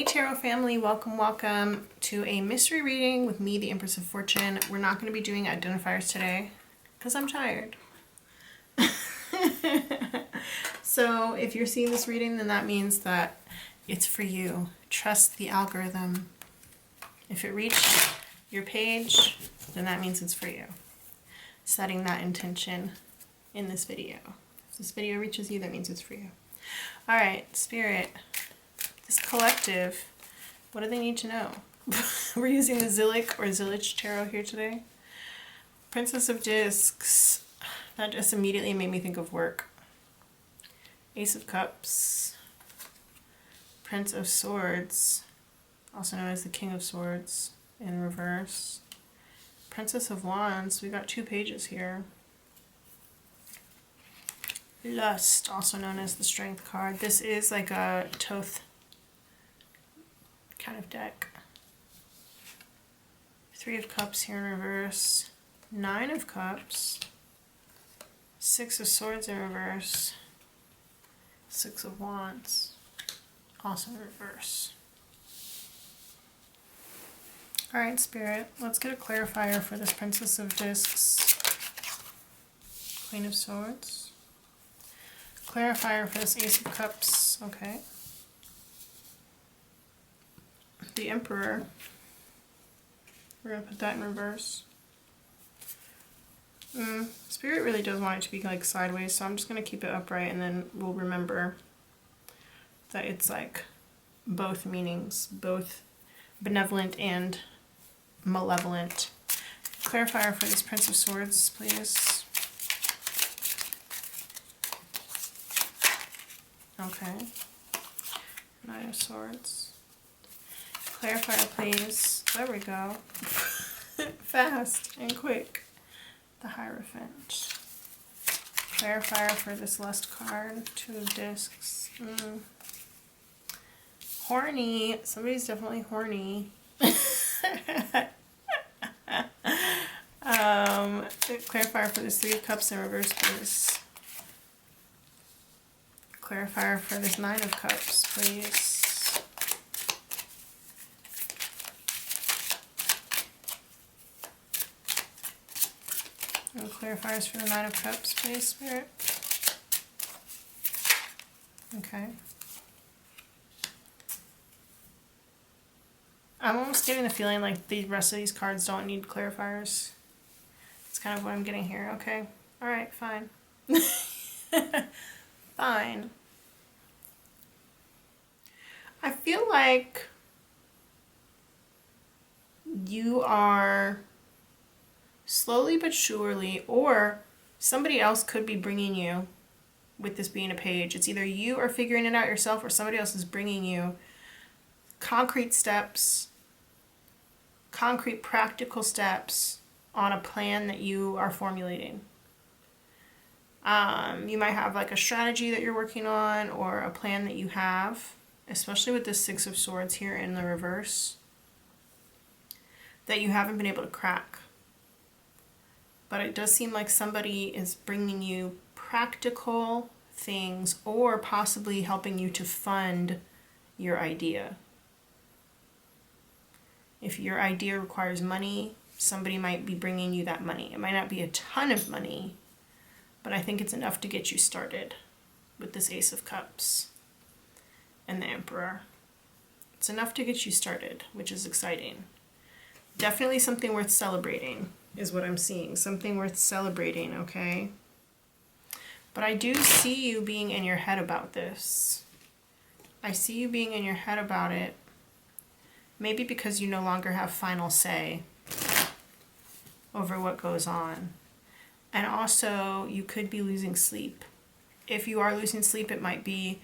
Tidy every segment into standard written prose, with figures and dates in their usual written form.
Hey Tarot family, welcome, welcome to a mystery reading with me, the Empress of Fortune. We're not going to be doing identifiers today because I'm tired. So if you're seeing this reading, then that means that it's for you. Trust the algorithm. If it reached your page, then that means it's for you. Setting that intention in this video. If this video reaches you, that means it's for you. All right, Spirit. This collective, what do they need to know? We're using the Zillich Tarot here today. Princess of Discs, that just immediately made me think of work. Ace of Cups, Prince of Swords, also known as the King of Swords in reverse. Princess of Wands, we got 2 pages here. Lust, also known as the Strength card. This is like a Thoth kind of deck. 3 of Cups here in reverse. 9 of Cups. 6 of Swords in reverse. 6 of Wands, also in reverse. Alright, Spirit, let's get a clarifier for this Princess of Discs. Queen of Swords. Clarifier for this Ace of Cups, okay. The Emperor. We're going to put that in reverse. Spirit really does want it to be like sideways, so I'm just going to keep it upright and then we'll remember that it's like both meanings, both benevolent and malevolent. Clarifier for this Prince of Swords, please. Okay. 9 of Swords. Clarifier, please. There we go. Fast and quick. The Hierophant. Clarifier for this Lust card. 2 of Discs. Horny. Somebody's definitely horny. Clarifier for this 3 of Cups in reverse, please. Clarifier for this 9 of Cups, please. And clarifiers for the 9 of Cups, please, Spirit. Okay. I'm almost getting the feeling like the rest of these cards don't need clarifiers. It's kind of what I'm getting here. Okay. Alright, fine. Fine. I feel like you are slowly but surely, or somebody else could be bringing you, with this being a page. It's either you are figuring it out yourself or somebody else is bringing you concrete steps, concrete practical steps on a plan that you are formulating. You might have like a strategy that you're working on or a plan that you have, especially with this 6 of Swords here in the reverse, that you haven't been able to crack. But it does seem like somebody is bringing you practical things or possibly helping you to fund your idea. If your idea requires money, somebody might be bringing you that money. It might not be a ton of money, but I think it's enough to get you started with this Ace of Cups and the Emperor. It's enough to get you started, which is exciting. Definitely something worth celebrating is what I'm seeing. Something worth celebrating, okay? But I do see you being in your head about this. I see you being in your head about it. Maybe because you no longer have final say over what goes on. And also, you could be losing sleep. If you are losing sleep, it might be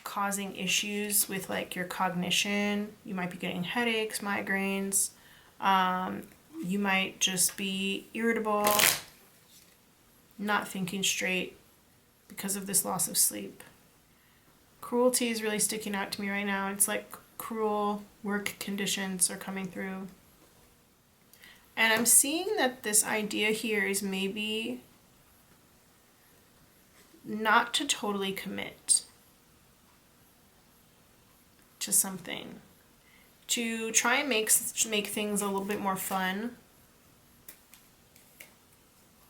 causing issues with like your cognition. You might be getting headaches, migraines. You might just be irritable, not thinking straight because of this loss of sleep. Cruelty is really sticking out to me right now. It's like cruel work conditions are coming through. And I'm seeing that this idea here is maybe not to totally commit. to something, to try and make things a little bit more fun.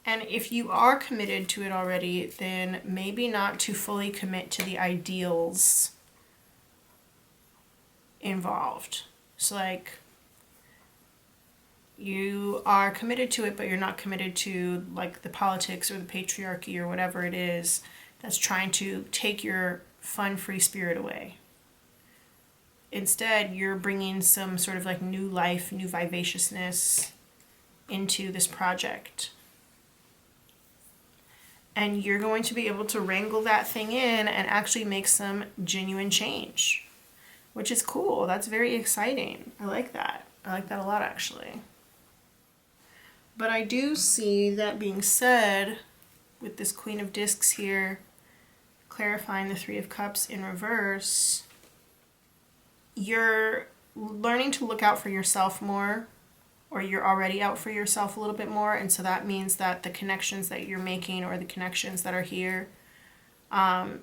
And if you are committed to it already, then maybe not to fully commit to the ideals involved. So like, you are committed to it, but you're not committed to like the politics or the patriarchy or whatever it is that's trying to take your fun, free spirit away. Instead, you're bringing some sort of like new life, new vivaciousness into this project. And you're going to be able to wrangle that thing in and actually make some genuine change, which is cool. That's very exciting. I like that. I like that a lot, actually. But I do see, that being said, with this Queen of Discs here, clarifying the Three of Cups in reverse, you're learning to look out for yourself more, or you're already out for yourself a little bit more, and so that means that the connections that you're making, or the connections that are here,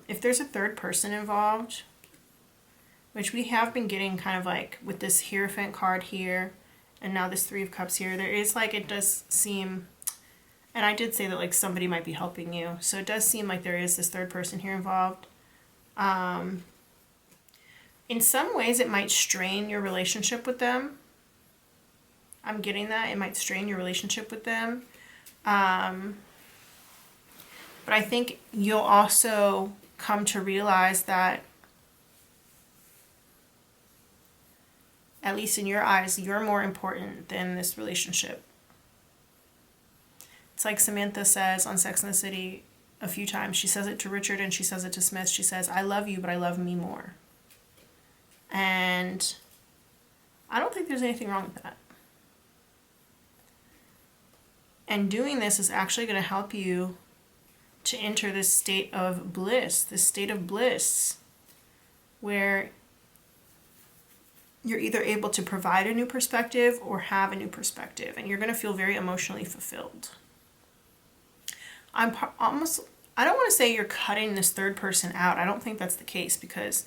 if there's a third person involved, which we have been getting kind of like with this Hierophant card here, and now this Three of Cups here, there is like, it does seem, and I did say that like somebody might be helping you, so it does seem like there is this third person here involved. In some ways it might strain your relationship with them. I'm getting that. It might strain your relationship with them. But I think you'll also come to realize that, at least in your eyes, you're more important than this relationship. It's like Samantha says on Sex and the City a few times. She says it to Richard and she says it to Smith. She says, I love you, but I love me more. And I don't think there's anything wrong with that. And doing this is actually going to help you to enter this state of bliss, where you're either able to provide a new perspective or have a new perspective, and you're going to feel very emotionally fulfilled. I don't want to say you're cutting this third person out. I don't think that's the case, because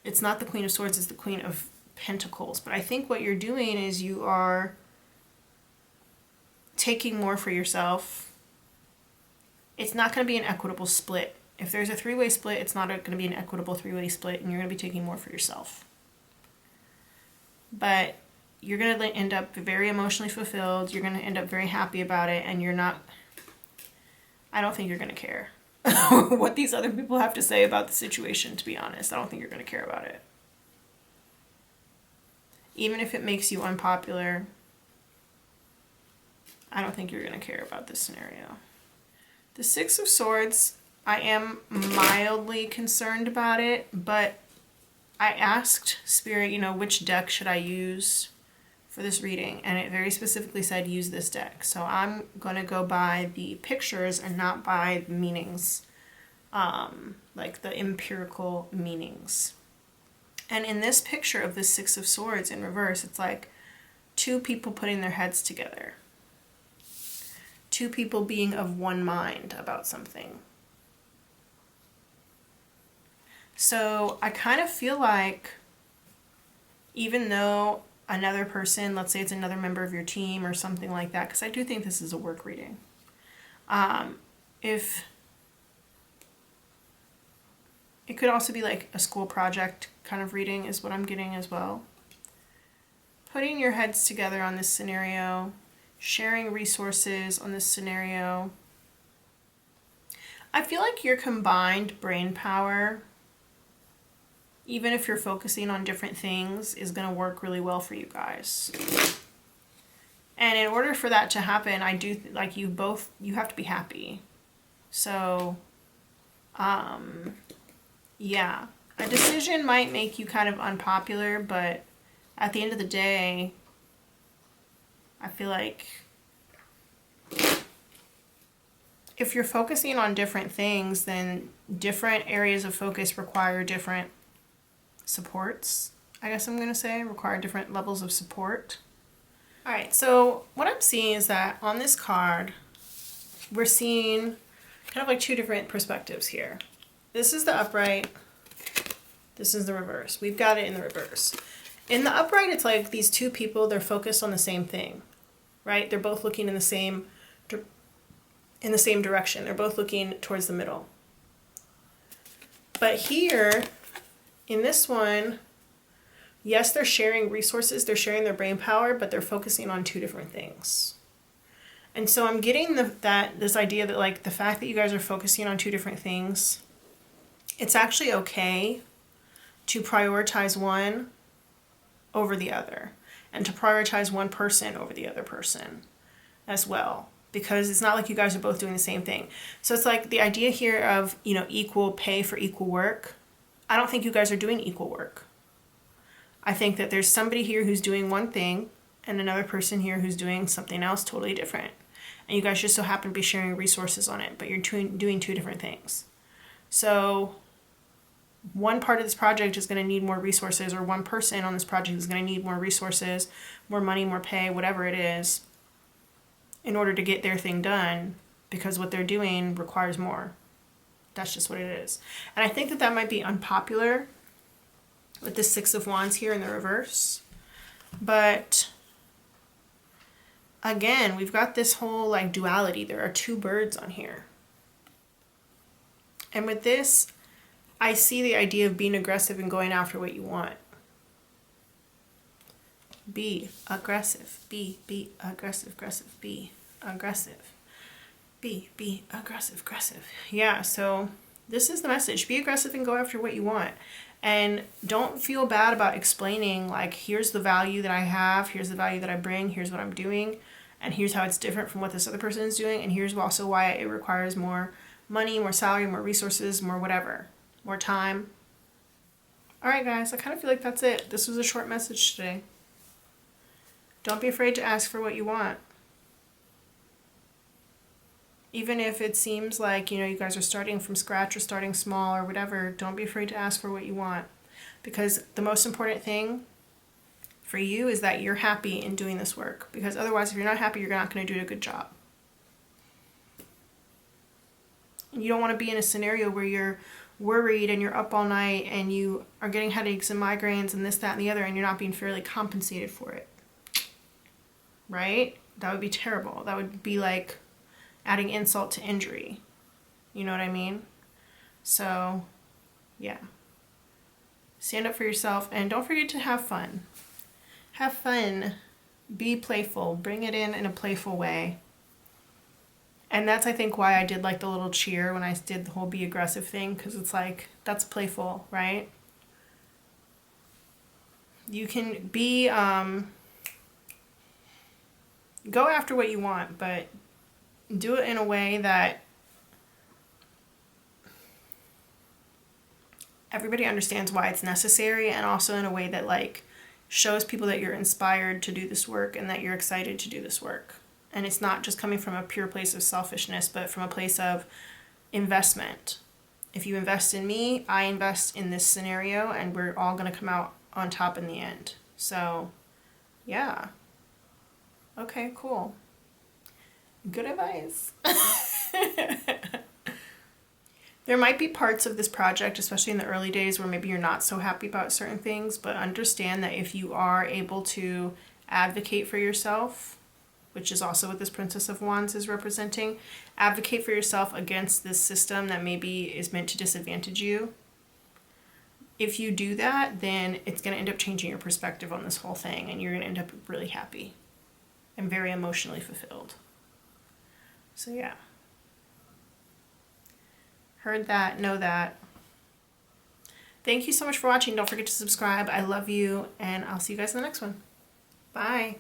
it's not the Queen of Swords, it's the Queen of Pentacles. But I think what you're doing is you are taking more for yourself. It's not going to be an equitable split. If there's a three-way split, it's not going to be an equitable three-way split, and you're going to be taking more for yourself. But you're going to end up very emotionally fulfilled. You're going to end up very happy about it, and I don't think you're going to care what these other people have to say about the situation, to be honest. I don't think you're going to care about it. Even if it makes you unpopular, I don't think you're going to care about this scenario. The Six of Swords, I am mildly concerned about it, but I asked Spirit, which deck should I use for this reading, and it very specifically said use this deck. So I'm going to go by the pictures and not by the meanings, like the empirical meanings. And in this picture of the Six of Swords in reverse, it's like two people putting their heads together. Two people being of one mind about something. So I kind of feel like, even though another person, let's say it's another member of your team or something like that, because I do think this is a work reading. If it could also be like a school project kind of reading is what I'm getting as well. Putting your heads together on this scenario, sharing resources on this scenario. I feel like your combined brain power, even if you're focusing on different things, is going to work really well for you guys. And in order for that to happen, I do you have to be happy. So, yeah, a decision might make you kind of unpopular, but at the end of the day, I feel like if you're focusing on different things, then different areas of focus require different supports, I guess I'm going to say, require different levels of support. All right, so what I'm seeing is that on this card, we're seeing kind of like two different perspectives here. This is the upright, This is the reverse. We've got it in the reverse. In the upright, it's like these two people, they're focused on the same thing, right? They're both looking in the same direction. They're both looking towards the middle. But here, in this one, yes, they're sharing resources, they're sharing their brain power, but they're focusing on two different things. And so I'm getting this idea that like the fact that you guys are focusing on two different things, it's actually okay to prioritize one over the other, and to prioritize one person over the other person as well, because it's not like you guys are both doing the same thing. So it's like the idea here of, you know, equal pay for equal work. I don't think you guys are doing equal work. I think that there's somebody here who's doing one thing and another person here who's doing something else totally different. And you guys just so happen to be sharing resources on it, but you're doing two different things. So one part of this project is going to need more resources, or one person on this project is going to need more resources, more money, more pay, whatever it is, in order to get their thing done, because what they're doing requires more. That's just what it is. And I think that that might be unpopular with the Six of Wands here in the reverse. But again, we've got this whole like duality. There are two birds on here. And with this, I see the idea of being aggressive and going after what you want. Be aggressive. Be aggressive, aggressive. Be aggressive. Be aggressive, aggressive. Yeah, so this is the message. Be aggressive and go after what you want. And don't feel bad about explaining, like, here's the value that I have, here's the value that I bring, here's what I'm doing, and here's how it's different from what this other person is doing, and here's also why it requires more money, more salary, more resources, more whatever. More time. Alright guys, I kind of feel like that's it. This was a short message today. Don't be afraid to ask for what you want. Even if it seems like, you know, you guys are starting from scratch or starting small or whatever, don't be afraid to ask for what you want. Because the most important thing for you is that you're happy in doing this work. Because otherwise, if you're not happy, you're not going to do a good job. And you don't want to be in a scenario where you're worried and you're up all night and you are getting headaches and migraines and this, that, and the other, and you're not being fairly compensated for it. Right? That would be terrible. That would be like adding insult to injury. You know what I mean? So, yeah. Stand up for yourself and don't forget to have fun. Have fun. Be playful. Bring it in a playful way. And that's, I think, why I did like the little cheer when I did the whole be aggressive thing, because it's like, that's playful, right? You can be, go after what you want, but do it in a way that everybody understands why it's necessary, and also in a way that like shows people that you're inspired to do this work and that you're excited to do this work. And it's not just coming from a pure place of selfishness, but from a place of investment. If you invest in me, I invest in this scenario, and we're all going to come out on top in the end. So, yeah. Okay, cool. Good advice. There might be parts of this project, especially in the early days, where maybe you're not so happy about certain things, but understand that if you are able to advocate for yourself, which is also what this Princess of Wands is representing, advocate for yourself against this system that maybe is meant to disadvantage you. If you do that, then it's going to end up changing your perspective on this whole thing, and you're going to end up really happy and very emotionally fulfilled. So yeah. Heard that, know that. Thank you so much for watching. Don't forget to subscribe. I love you, and I'll see you guys in the next one. Bye.